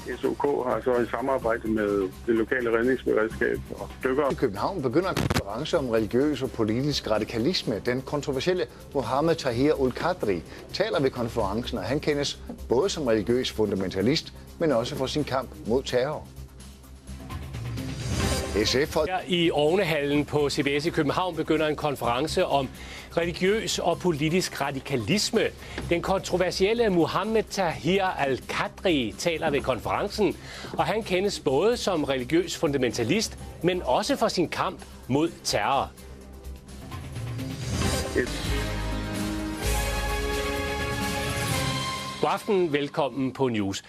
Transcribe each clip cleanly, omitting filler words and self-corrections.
SOK har så i samarbejde med det lokale redningsberedskab og dykkere. I København begynder en konference om religiøs og politisk radikalisme. Den kontroversielle Mohammed Tahir Qadri taler ved konferencen, og han kendes både som religiøs fundamentalist, men også for sin kamp mod terror. Her i Ovnehallen på CBS i København begynder en konference om religiøs og politisk radikalisme. Den kontroversielle Mohammed Tahir al-Qadri taler ved konferencen, og han kendes både som religiøs fundamentalist, men også for sin kamp mod terror. God aften, velkommen på News.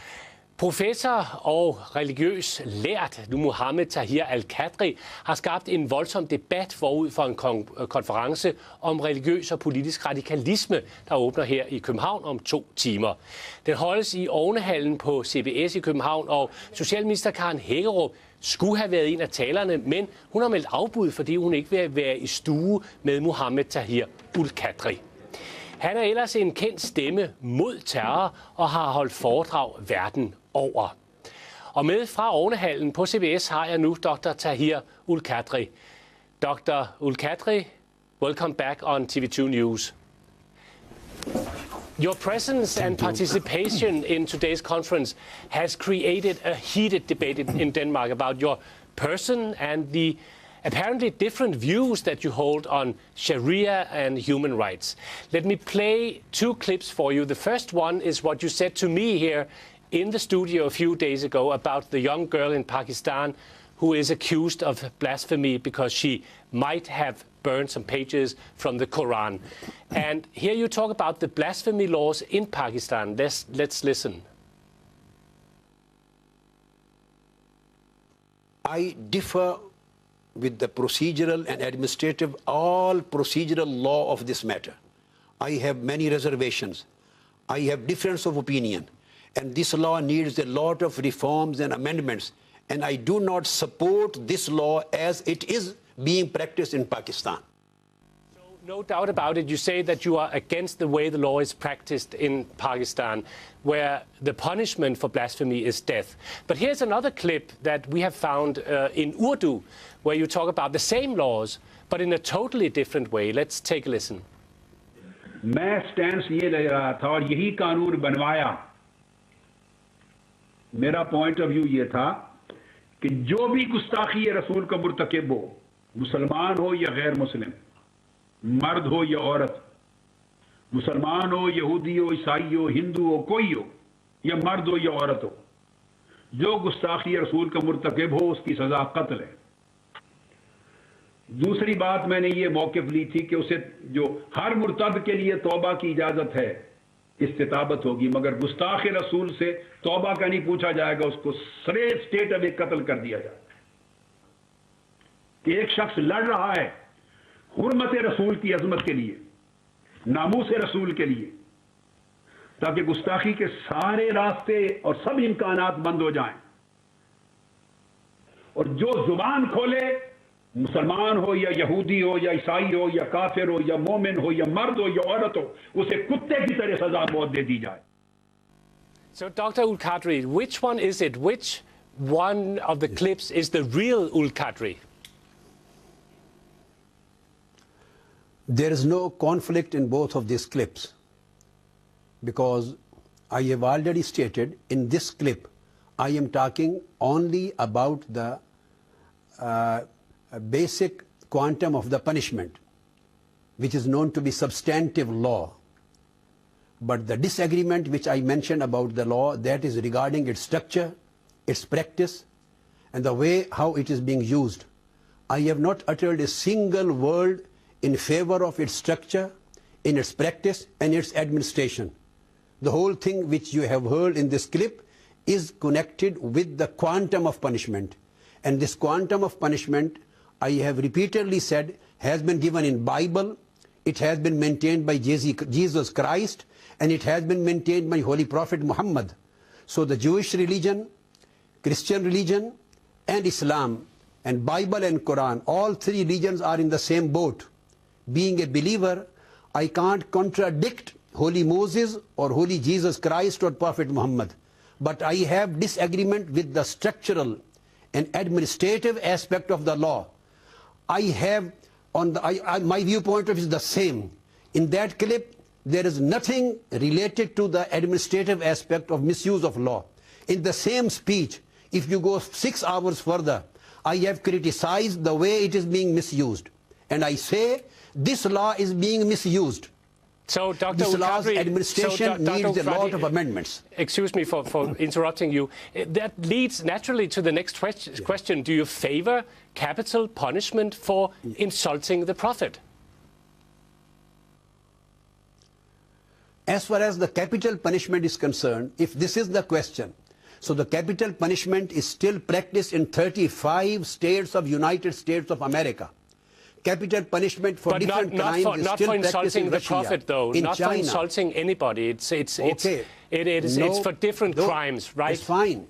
Professor og religiøs lært Mohammed Tahir al-Qadri har skabt en voldsom debat forud for en konference om religiøs og politisk radikalisme, der åbner her i København om 2 timer. Den holdes i Ovnehallen på CBS i København, og socialminister Karen Hækkerup skulle have været en af talerne, men hun har meldt afbud, fordi hun ikke vil være i stue med Mohammed Tahir al-Qadri. Han er ellers en kendt stemme mod terror og har holdt foredrag verden over. Og med fra Ovnehallen på CBS har jeg nu Dr. Tahir al-Qadri. Dr. al-Qadri, welcome back on TV2 News. Your presence and participation in today's conference has created a heated debate in Denmark about your person and the apparently different views that you hold on Sharia and human rights. Let me play 2 clips for you. The first one is what you said to me here in the studio a few days ago about the young girl in Pakistan who is accused of blasphemy because she might have burned some pages from the Quran. And here you talk about the blasphemy laws in Pakistan. Let's listen. I differ with the procedural and administrative, all procedural law of this matter. I have many reservations. I have difference of opinion. And this law needs a lot of reforms and amendments. And I do not support this law as it is being practiced in Pakistan. So, no doubt about it, you say that you are against the way the law is practiced in Pakistan, where the punishment for blasphemy is death. But here's another clip that we have found in Urdu, where you talk about the same laws, but in a totally different way. Let's take a listen. मैं stand ये ले रहा था और यही कानून बनवाया. मेरा पॉइंट ऑफ व्यू ये था कि जो भी गुस्ताखी रसूल का मुर्तकिब हो, मुसलमान हो या गैर मुस्लिम, मर्द हो या औरत, मुसलमान हो, यहूदी हो, ईसाई हो, हिंदू हो, कोई हो, या मर्द हो या औरत हो, जो गुस्ताखी रसूल का मुर्तकिब हो उसकी सजा कत्ल है. दूसरी बात मैंने ये मौक़िफ़ ली थी कि उसे जो हर मुर्तद के लिए तौबा की इजाजत है, इस्तिताबत होगी, मगर गुस्ताख रसूल से तौबा का नहीं पूछा जाएगा, उसको सरे स्टेट अवे कत्ल कर दिया जाएगा. कि एक शख्स लड़ रहा है हुर्मत रसूल की अजमत के लिए, नामूस रसूल के लिए, ताकि गुस्ताखी के सारे रास्ते और सब इम्कानात बंद हो जाएं, और जो जुबान खोले, मुसलमान हो या यहूदी हो या ईसाई हो या काफिर हो या मोमिन हो या मर्द हो या औरत हो, उसे कुत्ते की तरह सजा मौत दे दी जाए. So, Dr. al-Qadri, which one is it? Which one of the clips is the real al-Qadri? There is no conflict in both of these clips, because I have already stated in this clip I am talking only about the basic quantum of the punishment, which is known to be substantive law. But the disagreement which I mentioned about the law, that is regarding its structure, its practice, and the way how it is being used. I have not uttered a single word in favor of its structure, in its practice, and its administration. The whole thing which you have heard in this clip is connected with the quantum of punishment. And this quantum of punishment, I have repeatedly said, has been given in Bible, it has been maintained by Jesus Christ, and it has been maintained by Holy Prophet Muhammad. So the Jewish religion, Christian religion, and Islam, and Bible and Quran, all 3 religions are in the same boat. Being a believer, I can't contradict Holy Moses or Holy Jesus Christ or Prophet Muhammad. but I have disagreement with the structural and administrative aspect of the law. I have, my viewpoint of it is the same. In that clip, there is nothing related to the administrative aspect of misuse of law. In the same speech, if you go 6 hours further, I have criticized the way it is being misused. And I say this law is being misused. So, Dr. This law's Qadri, administration needs a lot of amendments. Excuse me for interrupting you. That leads naturally to the next question. Do you favor capital punishment for insulting the Prophet? As far as the capital punishment is concerned, if this is the question, so the capital punishment is still practiced in 35 states of United States of America. Capital punishment for different crimes is not still for practiced insulting in the Russia, Prophet, though. in Not China. for insulting anybody. It's for different crimes, right? It's fine.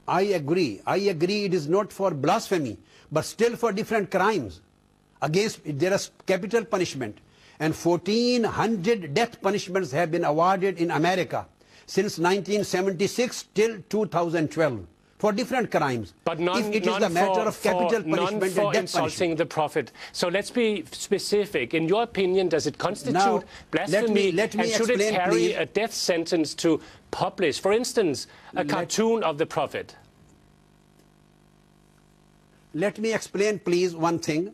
I agree. It is not for blasphemy, but still for different crimes. There is capital punishment. And 1,400 death punishments have been awarded in America since 1976 till 2012 for different crimes. But none, if it is a matter of capital punishment for and death insulting punishment. the Prophet. So let's be specific. In your opinion, does it constitute blasphemy? Let me and should explain, it carry please. a death sentence to publish, for instance, a cartoon of the Prophet? Let me explain, please, one thing.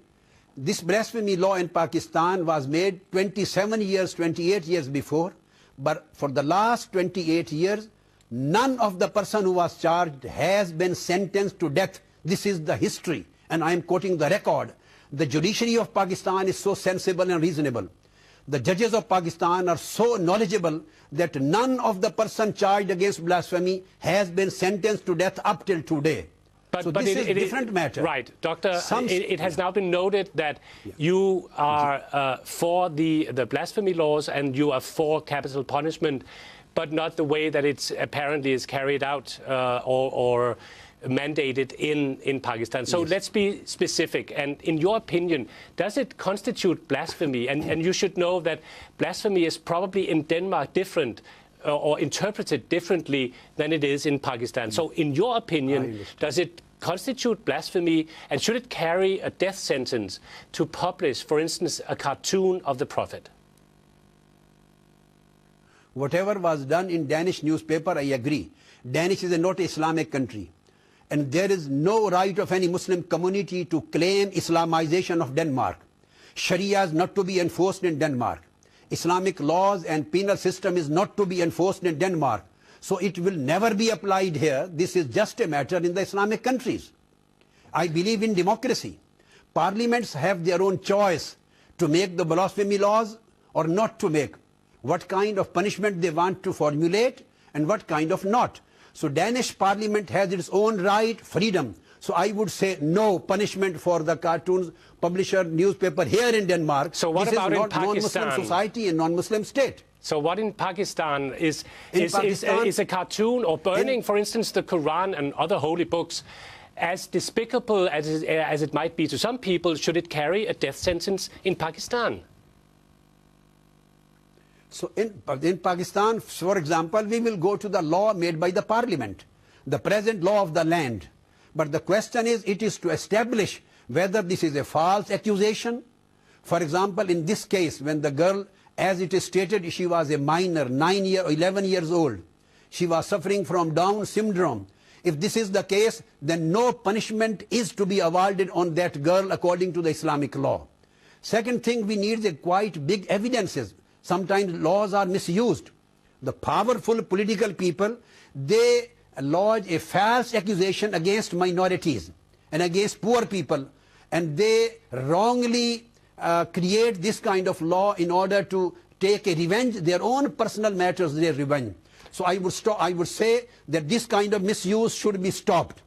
This blasphemy law in Pakistan was made 28 years before, but for the last 28 years, none of the person who was charged has been sentenced to death. This is the history, and I am quoting the record. The judiciary of Pakistan is so sensible and reasonable. The judges of Pakistan are so knowledgeable that none of the person charged against blasphemy has been sentenced to death up till today. But this is a different matter. Right, Doctor, it has now been noted that you are for the blasphemy laws and you are for capital punishment, but not the way that it apparently is carried out or mandated in Pakistan. So let's be specific. And in your opinion, does it constitute blasphemy? And you should know that blasphemy is probably in Denmark different or interpreted differently than it is in Pakistan. So in your opinion, does it constitute blasphemy, and should it carry a death sentence to publish, for instance, a cartoon of the Prophet? Whatever was done in Danish newspaper, I agree. Danish is not an Islamic country. And there is no right of any Muslim community to claim Islamization of Denmark. Sharia is not to be enforced in Denmark. Islamic laws and penal system is not to be enforced in Denmark. So it will never be applied here. This is just a matter in the Islamic countries. I believe in democracy. Parliaments have their own choice to make the blasphemy laws or not to make. What kind of punishment they want to formulate and what kind of not. So Danish parliament has its own right, freedom. So I would say no punishment for the cartoons publisher newspaper here in Denmark. So what about in Pakistan? This is not non-Muslim society and non-Muslim state. So what in Pakistan is a cartoon or burning, for instance, the Quran and other holy books, as despicable as it might be to some people, should it carry a death sentence in Pakistan? So in Pakistan, for example, we will go to the law made by the parliament, the present law of the land. But the question is, it is to establish whether this is a false accusation. For example, in this case, when the girl, as it is stated, she was a minor, 11 years old. She was suffering from Down syndrome. If this is the case, then no punishment is to be awarded on that girl according to the Islamic law. Second thing, we need a quite big evidences. Sometimes laws are misused. The powerful political people, they lodge a false accusation against minorities and against poor people, and they wrongly create this kind of law in order to take a revenge, their own personal matters, their revenge. So I would say that this kind of misuse should be stopped.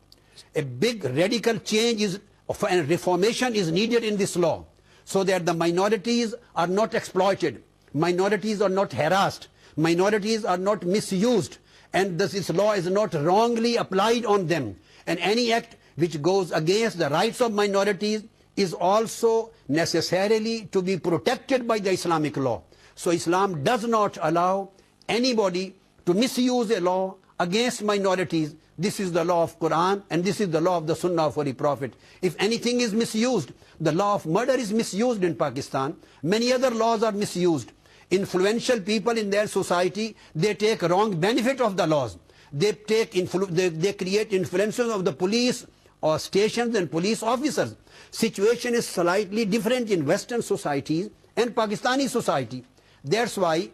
A big radical change and reformation is needed in this law so that the minorities are not exploited, minorities are not harassed, minorities are not misused, and this law is not wrongly applied on them. And any act which goes against the rights of minorities is also necessarily to be protected by the Islamic law. So Islam does not allow anybody to misuse a law against minorities. This is the law of Quran and this is the law of the Sunnah of Holy Prophet. If anything is misused, the law of murder is misused in Pakistan. Many other laws are misused. Influential people in their society, they take wrong benefit of the laws. They create influences of the police or stations and police officers. Situation is slightly different in Western societies and Pakistani society. That's why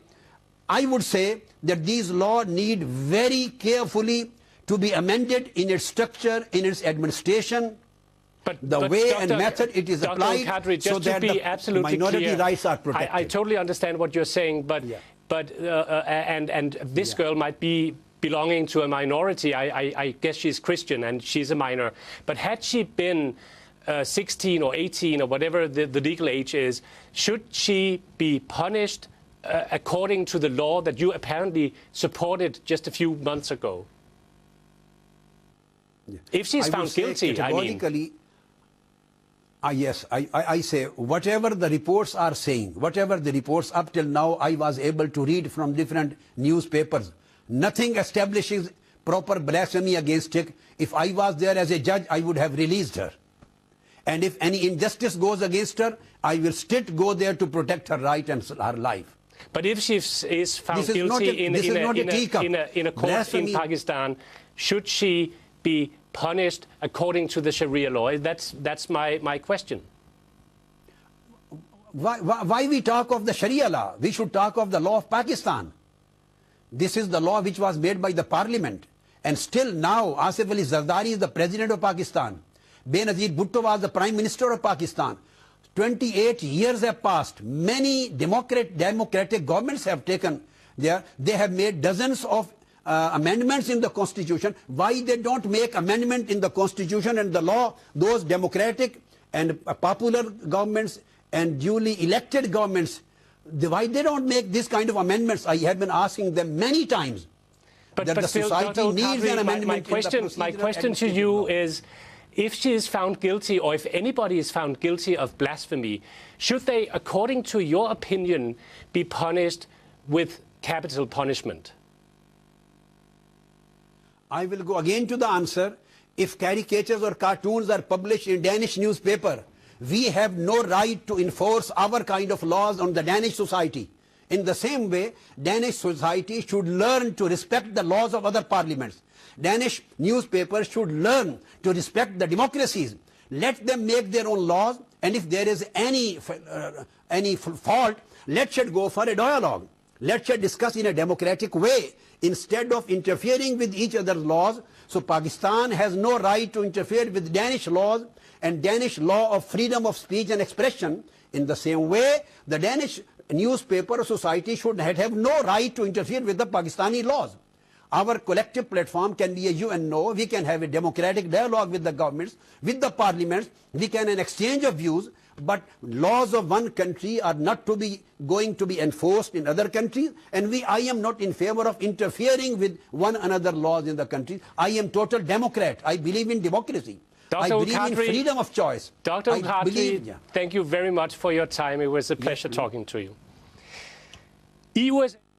I would say that these laws need very carefully to be amended in its structure, in its administration, but way Dr. and method it is Dr. applied, Qadri, just so to that be the absolutely minority clear, rights are protected. I totally understand what you're saying, but this girl might be belonging to a minority. I guess she's Christian and she's a minor. But had she been 16 or 18 or whatever the legal age is, should she be punished according to the law that you apparently supported just a few months ago? Yeah. If she's found guilty, I mean. Yes, I say whatever the reports are saying, whatever the reports up till now I was able to read from different newspapers, nothing establishes proper blasphemy against her. If I was there as a judge, I would have released her. And if any injustice goes against her, I will still go there to protect her right and her life. But if she is found guilty in a court in Pakistan, should she be punished according to the Sharia law? That's my question. Why we talk of the Sharia law? We should talk of the law of Pakistan. This is the law which was made by the parliament. And still now, Asif Ali Zardari is the president of Pakistan. Benazir Bhutto was the prime minister of Pakistan. 28 years have passed. Many democratic governments have taken there. They have made dozens of amendments in the constitution. Why they don't make amendment in the constitution and the law? Those democratic and popular governments and duly elected governments, why they don't make this kind of amendments? I have been asking them many times. But the still, society Dr. needs Qadri, an amendment. My question to you is, if she is found guilty, or if anybody is found guilty of blasphemy, should they, according to your opinion, be punished with capital punishment? I will go again to the answer. If caricatures or cartoons are published in Danish newspaper, we have no right to enforce our kind of laws on the Danish society. In the same way, Danish society should learn to respect the laws of other parliaments. Danish newspapers should learn to respect the democracies. Let them make their own laws, and if there is any fault, let's go for a dialogue. Let's discuss in a democratic way instead of interfering with each other's laws. So Pakistan has no right to interfere with Danish laws and Danish law of freedom of speech and expression. In the same way, the Danish newspaper society should have no right to interfere with the Pakistani laws. Our collective platform can be a you and no. We can have a democratic dialogue with the governments, with the parliaments. We can an exchange of views, but laws of one country are not going to be enforced in other countries. And I am not in favor of interfering with one another laws in the country. I am total Democrat. I believe in democracy. I believe in freedom of choice. Dr. Qadri, thank you very much for your time. It was a pleasure talking to you.